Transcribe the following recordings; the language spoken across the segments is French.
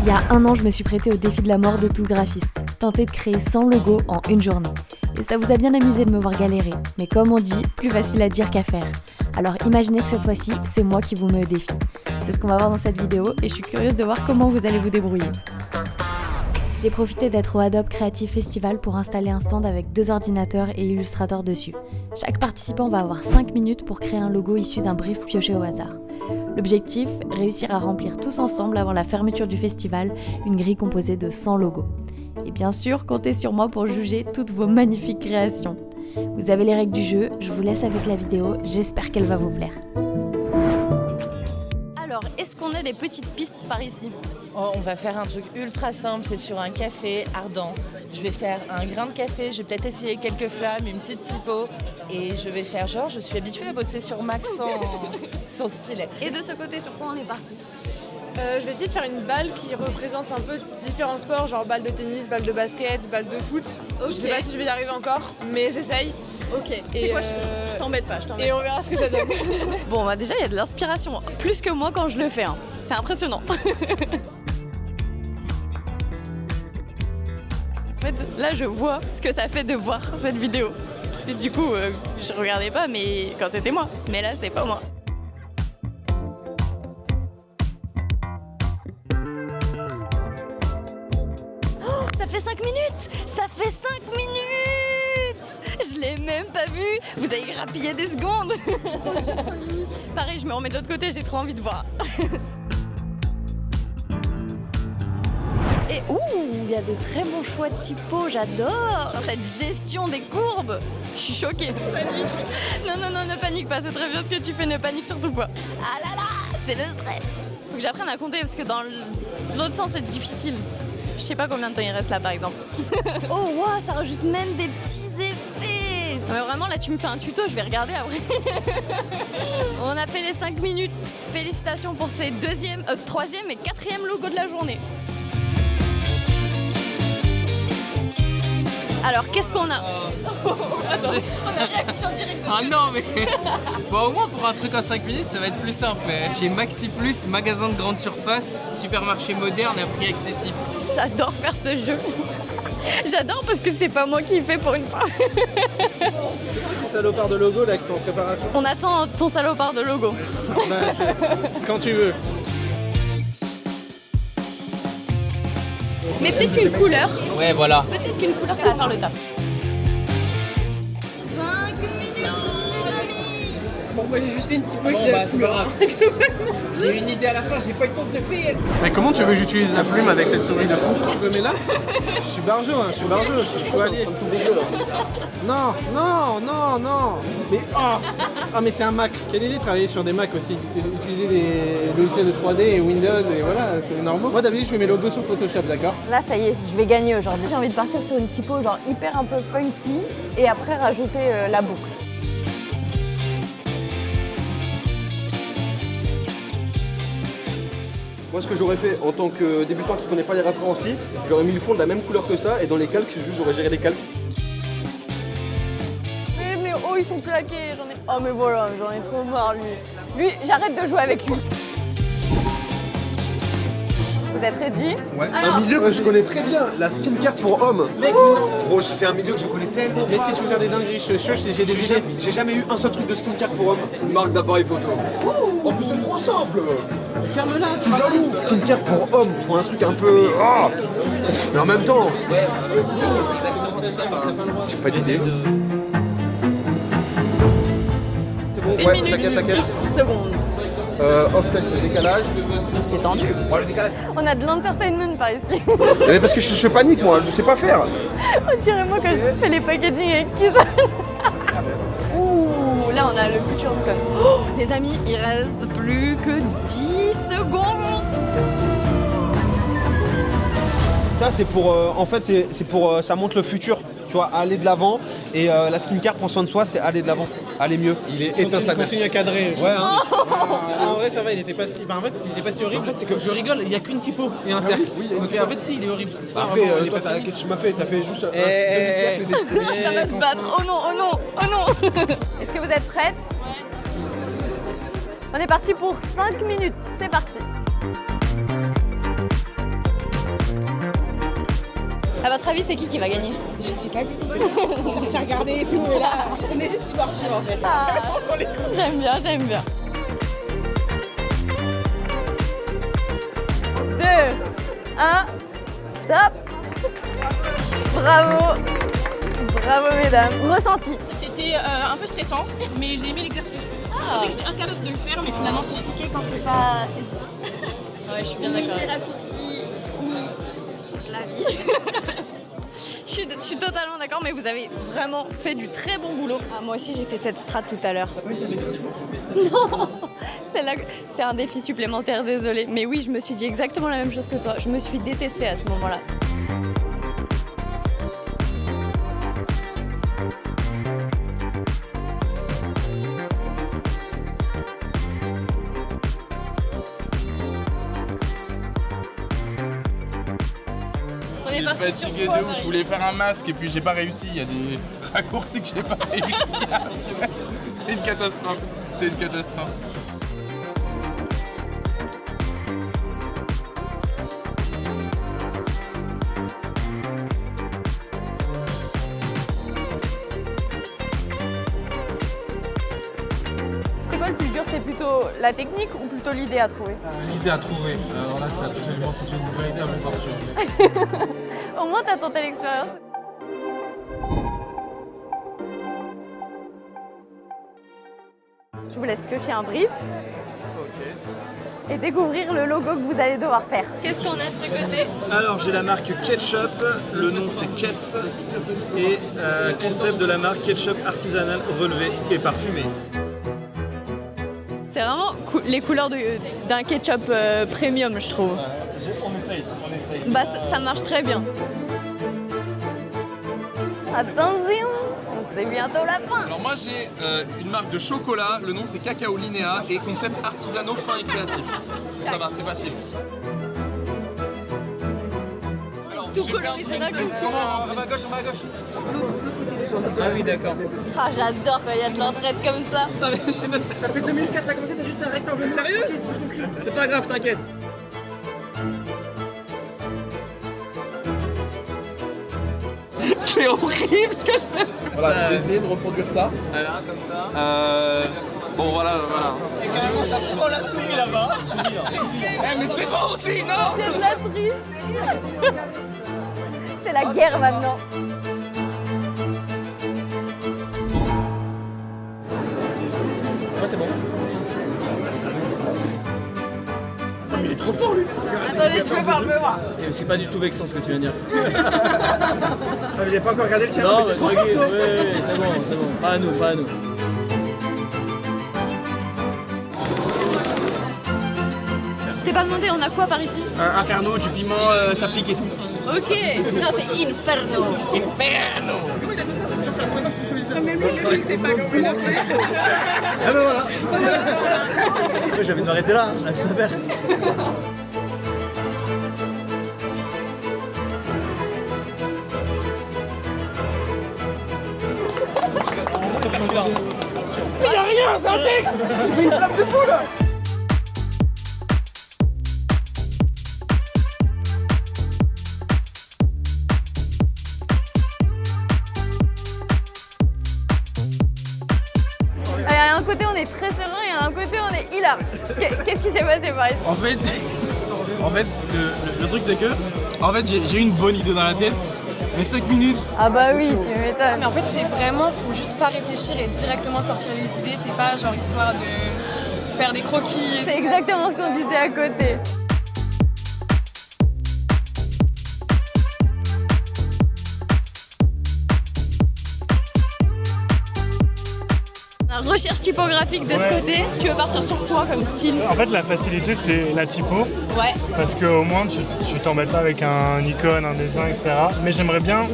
Il y a 1 an, je me suis prêtée au défi de la mort de tout graphiste, tenter de créer 100 logos en une journée. Et ça vous a bien amusé de me voir galérer, mais comme on dit, plus facile à dire qu'à faire. Alors imaginez que cette fois-ci, c'est moi qui vous mets au défi. C'est ce qu'on va voir dans cette vidéo et je suis curieuse de voir comment vous allez vous débrouiller. J'ai profité d'être au Adobe Creative Festival pour installer un stand avec 2 ordinateurs et Illustrator dessus. Chaque participant va avoir 5 minutes pour créer un logo issu d'un brief pioché au hasard. L'objectif, réussir à remplir tous ensemble avant la fermeture du festival une grille composée de 100 logos. Et bien sûr, comptez sur moi pour juger toutes vos magnifiques créations. Vous avez les règles du jeu, je vous laisse avec la vidéo, j'espère qu'elle va vous plaire. Alors, est-ce qu'on a des petites pistes par ici ? On va faire un truc ultra simple, c'est sur un café ardent. Je vais faire un grain de café, je vais peut-être essayer quelques flammes, une petite typo. Et je vais faire genre, je suis habituée à bosser sur Mac sans stylet. Et de ce côté, sur quoi on est parti ? Je vais essayer de faire une balle qui représente un peu différents sports, genre balle de tennis, balle de basket, balle de foot. Okay. Je sais pas si je vais y arriver encore, mais j'essaye. Ok, c'est quoi, je t'embête pas, Et on verra ce que ça donne. Bon, bah déjà, il y a de l'inspiration, plus que moi quand je le fais. C'est impressionnant. En fait, là, je vois ce que ça fait de voir cette vidéo. Parce que du coup, je regardais pas, mais quand c'était moi. Mais là, c'est pas moi. Oh, ça fait 5 minutes! Ça fait 5 minutes! Je l'ai même pas vu! Vous avez grappillé des secondes! Pareil, je me remets de l'autre côté, j'ai trop envie de voir. Et ouh, il y a des très bons choix de typo, j'adore cette gestion des courbes. Je suis choquée. Panique. Non, ne panique pas, c'est très bien ce que tu fais, ne panique surtout pas. Ah là là, c'est le stress. Faut que j'apprenne à compter parce que dans l'autre sens c'est difficile. Je sais pas combien de temps il reste là par exemple. Oh waouh, ça rajoute même des petits effets. Mais vraiment là tu me fais un tuto, je vais regarder après. On a fait les 5 minutes. Félicitations pour ces 2e, 3e et 4e logos de la journée. Alors, qu'est-ce qu'on a Attends, on a réaction directe. Ah non, mais bon, au moins pour un truc en 5 minutes, ça va être plus simple. J'ai Maxi Plus, magasin de grande surface, supermarché moderne à prix accessible. J'adore faire ce jeu. J'adore parce que c'est pas moi qui le fais pour une fois. Ces salopards de logo là qui sont en préparation. On attend ton salopard de logo. Quand tu veux. Mais peut-être qu'une couleur, Ouais, voilà. peut-être qu'une couleur, ça va faire le taf. Bon, moi j'ai juste fait une typo Bon, bah, c'est pas grave. J'ai une idée à la fin, j'ai pas eu le temps de le faire. Mais comment tu veux que j'utilise la plume avec cette souris de fou? Je le mets là? Je suis barjo, je suis chevalier. Non. Mais mais c'est un Mac. Quelle idée de travailler sur des Mac aussi. Utiliser des logiciels de 3D et Windows et voilà, c'est normal. Moi d'habitude je fais mes logos sur Photoshop, d'accord? Là, ça y est, je vais gagner aujourd'hui. J'ai envie de partir sur une typo genre hyper un peu funky et après rajouter la boucle. Moi, ce que j'aurais fait en tant que débutant qui ne connaît pas les rafraîchis, j'aurais mis le fond de la même couleur que ça et dans les calques, juste j'aurais géré les calques. Mais oh, ils sont plaqués, j'en ai... Oh mais voilà, j'en ai trop marre lui. Lui, j'arrête de jouer avec lui. Vous êtes ready? Ouais. Un milieu que je connais très bien, la skincare pour hommes. Gros, c'est un milieu que je connais tellement. Mais si tu veux faire des dingueries, j'ai des idées. J'ai jamais eu un seul truc de skincare pour homme. Une marque d'appareil photo. En plus, c'est trop simple. Calme-la, Je suis jaloux. Skincare pour hommes, faut un truc un peu... Mais en même temps... J'ai pas d'idée. C'est bon, 1 minute, 10 secondes. Offset, c'est décalage. C'est tendu. Ouais, le décalage. On a de l'entertainment par ici. Mais parce que je panique moi, je sais pas faire. On dirait moi quand je fais les packaging avec Kizan. Ouh, là on a le futur du code. Oh, les amis, il reste plus que 10 secondes. Ça c'est pour, en fait c'est pour, ça montre le futur, tu vois, aller de l'avant. Et la skincare prend soin de soi, c'est aller de l'avant, aller mieux. Il est éteint sa mère. Continue à cadrer. Ouais. En vrai ça va, il était pas si, en fait il était pas si horrible. En fait c'est que je rigole, il y a qu'une typo et un cercle. Oui, donc en fait si il est horrible. C'est pas Après, vraiment, toi, qu'est-ce que tu m'as fait? T'as fait juste un demi-cercle. Ça va se battre. Oh non, oh non, oh non. Est-ce que vous êtes prêtes? On est parti pour 5 minutes, c'est parti. À votre avis, c'est qui va gagner? Je sais pas du tout. J'ai regardé et tout, mais là, on est juste sportifs en fait. Ah, j'aime bien, j'aime bien. 2, 1, top. Bravo. Bravo mesdames. Ressenti. C'était un peu stressant, mais j'ai aimé l'exercice. Je pensais que j'étais incapable de le faire, mais finalement, C'est compliqué quand c'est pas ses outils. Ouais, je suis bien Ni d'accord. ses raccourcis, ni son clavier. Je suis totalement d'accord, mais vous avez vraiment fait du très bon boulot. Ah, moi aussi, j'ai fait cette strat tout à l'heure. Non, celle-là, c'est un défi supplémentaire, désolé. Mais oui, je me suis dit exactement la même chose que toi. Je me suis détestée à ce moment-là. On est parti sur fatigué quoi, de ouf, je voulais faire un masque et puis j'ai pas réussi, il y a des raccourcis que j'ai pas réussi à faire. C'est une catastrophe, c'est une catastrophe. C'est quoi le plus dur? C'est plutôt la technique ou plutôt l'idée à trouver? L'idée à trouver. Alors là, c'est absolument c'est une véritable torture. Au moins, t'as tenté l'expérience. Je vous laisse piocher un brief et découvrir le logo que vous allez devoir faire. Qu'est-ce qu'on a de ce côté? Alors j'ai la marque Ketchup, le nom c'est Ketz et concept de la marque Ketchup artisanal relevé et parfumé. C'est vraiment les couleurs d'un ketchup premium, je trouve. On essaye. Bah ça marche très bien. Attention, c'est bientôt la fin. Alors moi j'ai une marque de chocolat, le nom c'est Cacao Linéa et concept artisanaux fin et créatif. Ça va, c'est facile. Alors, Tout colorisé d'un coup. Comment? On va à gauche, on va à gauche. Ah oui, d'accord. Ah, j'adore quand il y a de l'entraide comme ça. Ça fait 2 minutes que ça a commencé, t'as juste fait un rectangle. Sérieux? C'est pas grave, t'inquiète. C'est horrible ce que Voilà, j'ai essayé de reproduire ça. Voilà, comme ça. Bon voilà. Ça prend la souris là-bas. Eh mais c'est bon aussi, non? C'est de la triche. C'est la guerre maintenant. Moi c'est bon. Il est trop fort lui. Attendez, tu peux voir. C'est pas du tout vexant ce que tu viens de dire. Ah, mais j'ai pas encore regardé le tien. Non, mais mais t'es trop fort tranquille, toi. ouais, c'est bon. Pas à nous, pas à nous. Je t'ai pas demandé, on a quoi par ici? Inferno, du piment, ça pique et tout. Ok. Non, c'est Inferno. Inferno. Même lui, il sait pas comment il a fait. Ah ben voilà. J'avais de m'arrêter là, à tout à faire. Mais y'a rien, c'est un texte. Je fais une flamme de poule. À un côté, on est très serein et à un côté, on est hilar. Qu'est-ce qui s'est passé par ici? En fait, le truc c'est que, j'ai eu une bonne idée dans la tête, mais 5 minutes. Ah bah oui, tu m'étonnes. Mais en fait, c'est vraiment, faut juste pas réfléchir et directement sortir les idées. C'est pas genre histoire de faire des croquis. C'est exactement ce qu'on disait à côté. La recherche typographique de ce côté. Tu veux partir sur quoi comme style? En fait, la facilité, c'est la typo. Ouais. Parce qu'au moins, tu t'embêtes pas avec un icône, un dessin, etc. Mais j'aimerais bien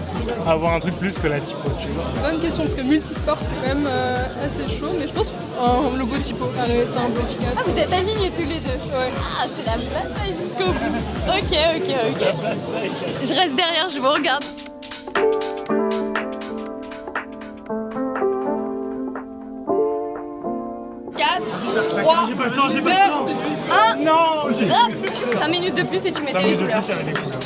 avoir un truc plus que la typo, tu vois. Bonne question, parce que multisport, c'est quand même assez chaud, mais je pense un logo typo, c'est un peu efficace. Ah, vous êtes alignés tous les deux. Ouais. Ah, c'est la bataille jusqu'au bout. Ok. Je reste derrière, je vous regarde. J'ai pas le temps, j'ai pas le temps. Ah Non. 5 minutes de plus et tu mettais 5 les minutes de couleurs. plus, il y avait les couleurs.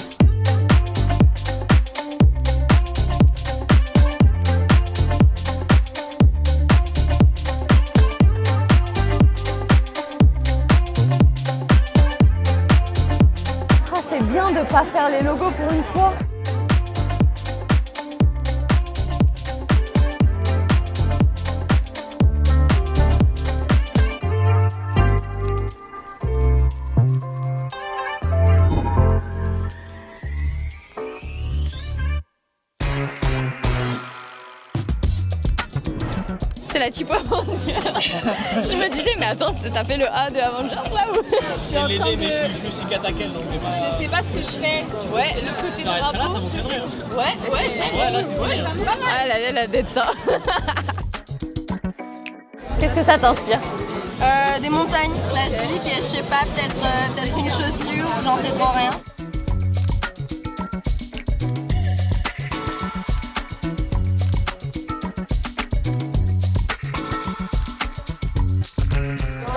c'est bien de pas faire les logos pour une fois. C'est la typo Avengers. Je me disais, mais attends, t'as fait le A de Avengers là ou? C'est l'aider, mais je suis Katakel donc Je sais pas ce que je fais. Ouais, le côté là, drapeau. ça fonctionnerait. Hein. Ouais, j'aime. Ouais, là, c'est fini. Hein. Pas mal. Ah, elle a d'être ça. Qu'est-ce que ça t'inspire? Des montagnes classiques et je sais pas, peut-être une chaussure, j'en sais trop rien.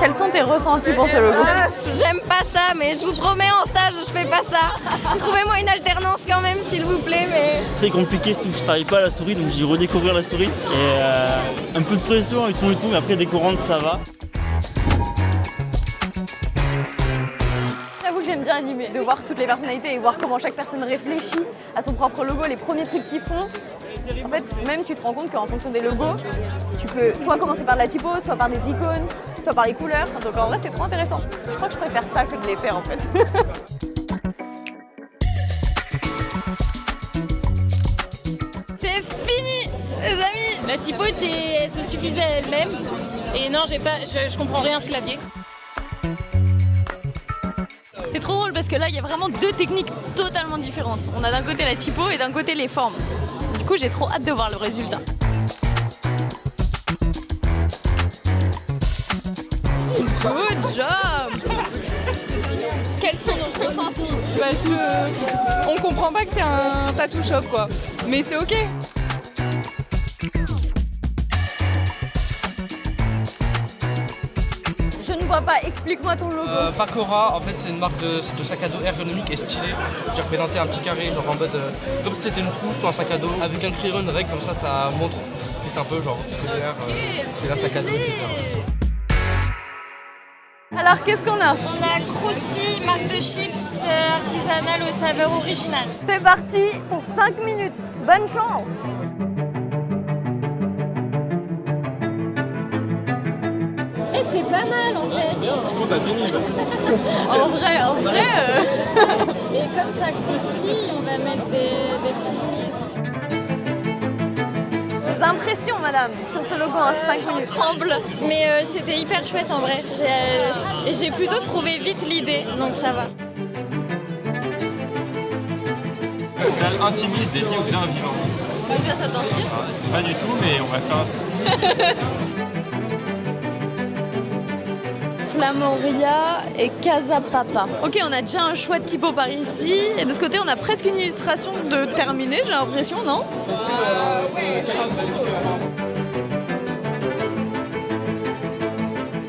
Quels sont tes ressentis pour ce logo? J'aime pas ça, mais je vous promets, en stage, je fais pas ça. Trouvez-moi une alternance quand même, s'il vous plaît, mais... Très compliqué, surtout que je travaille pas à la souris, donc j'ai dû redécouvrir la souris. Et un peu de pression et tout, mais après décorante, ça va. J'avoue que j'aime bien animer, de voir toutes les personnalités et voir comment chaque personne réfléchit à son propre logo, les premiers trucs qu'ils font. En fait, même tu te rends compte qu'en fonction des logos, tu peux soit commencer par de la typo, soit par des icônes, soit par les couleurs. Donc en vrai, c'est trop intéressant. Je crois que je préfère ça que de les faire en fait. C'est fini, les amis. La typo elle se suffisait à elle-même. Et non, je comprends rien à ce clavier. C'est trop drôle parce que là, il y a vraiment deux techniques totalement différentes. On a d'un côté la typo et d'un côté les formes. Du coup, j'ai trop hâte de voir le résultat. Good job! Quels sont nos ressentis? On comprend pas que c'est un tattoo shop quoi, mais c'est ok. Je ne vois pas, explique-moi ton logo. Pacora, en fait, c'est une marque de sac à dos ergonomique et stylé. J'ai représenté un petit carré, genre en mode comme si c'était une trousse ou un sac à dos, avec un crayon règle, comme ça montre. Et c'est un peu genre scolaire, c'est un sac à dos, etc. Alors, qu'est-ce qu'on a? On a Krusty, marque de chips artisanale aux saveurs originales. C'est parti pour 5 minutes. Bonne chance! Et c'est pas mal en fait. C'est bien, justement t'as fini là. En vrai. Et comme ça croustille, on va mettre des petites miettes. Vos impressions, madame, sur ce logo en 5 minutes? Tremble, mais c'était hyper chouette en vrai. J'ai plutôt trouvé vite l'idée, donc ça va. C'est intimiste dédié aux biens vivants. Donc ça t'inspire? Pas du tout, mais on va faire un truc. Flamoria et Casa Papa. Ok, on a déjà un choix de typo par ici. Et de ce côté, on a presque une illustration de terminée, j'ai l'impression, non?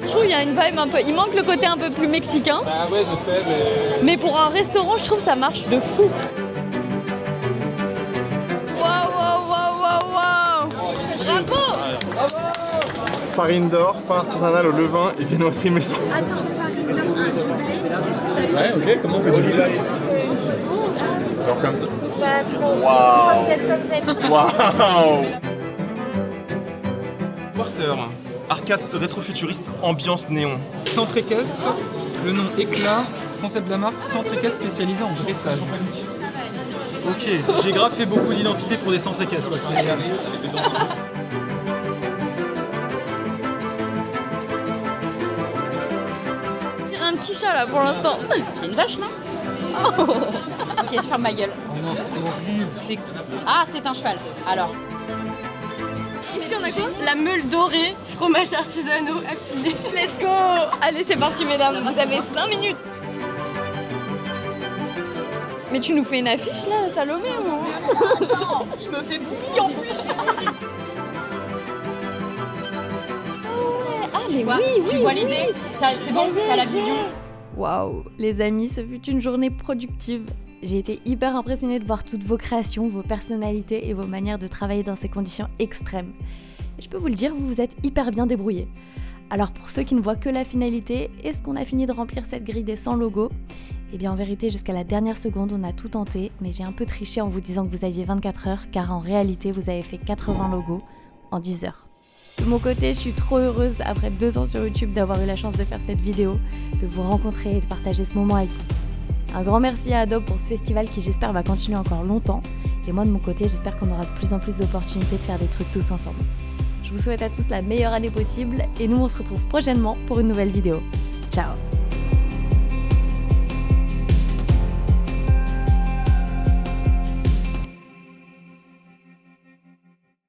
Je trouve qu'il y a une vibe un peu... Il manque le côté un peu plus mexicain. Ah ouais, je sais, Mais pour un restaurant, je trouve que ça marche de fou. Waouh! Bravo! Farine d'or, pain artisanal au levain et viennoiserie maison. Ouais, ok, comment on fait du genre comme ça. Waouh! Waouh! Quarter, arcade rétrofuturiste, ambiance néon. Centre équestre, le nom éclat, concept de la marque, centre équestre spécialisé en dressage. Ok, j'ai grave fait beaucoup d'identités pour des centres équestres quoi. Un petit chat là pour l'instant. C'est une vache, non? Ok, je ferme ma gueule. Ah, c'est un cheval. Alors. Ici on a quoi? La meule dorée, fromage artisanaux affiné. Let's go! Allez, c'est parti mesdames, vous avez 5 minutes. Mais tu nous fais une affiche là, Salomé ou? Attends, je me fais bouillir en plus. Ah mais Tu vois l'idée? C'est bon, t'as la vision. Waouh, les amis, ce fut une journée productive. J'ai été hyper impressionnée de voir toutes vos créations, vos personnalités et vos manières de travailler dans ces conditions extrêmes. Et je peux vous le dire, vous vous êtes hyper bien débrouillés. Alors pour ceux qui ne voient que la finalité, est-ce qu'on a fini de remplir cette grille des 100 logos ? Eh bien en vérité jusqu'à la dernière seconde on a tout tenté, mais j'ai un peu triché en vous disant que vous aviez 24 heures, car en réalité vous avez fait 80 logos en 10 heures. De mon côté, je suis trop heureuse après 2 ans sur YouTube d'avoir eu la chance de faire cette vidéo, de vous rencontrer et de partager ce moment avec vous. Un grand merci à Adobe pour ce festival qui j'espère va continuer encore longtemps, et moi de mon côté j'espère qu'on aura de plus en plus d'opportunités de faire des trucs tous ensemble. Je vous souhaite à tous la meilleure année possible et nous on se retrouve prochainement pour une nouvelle vidéo. Ciao!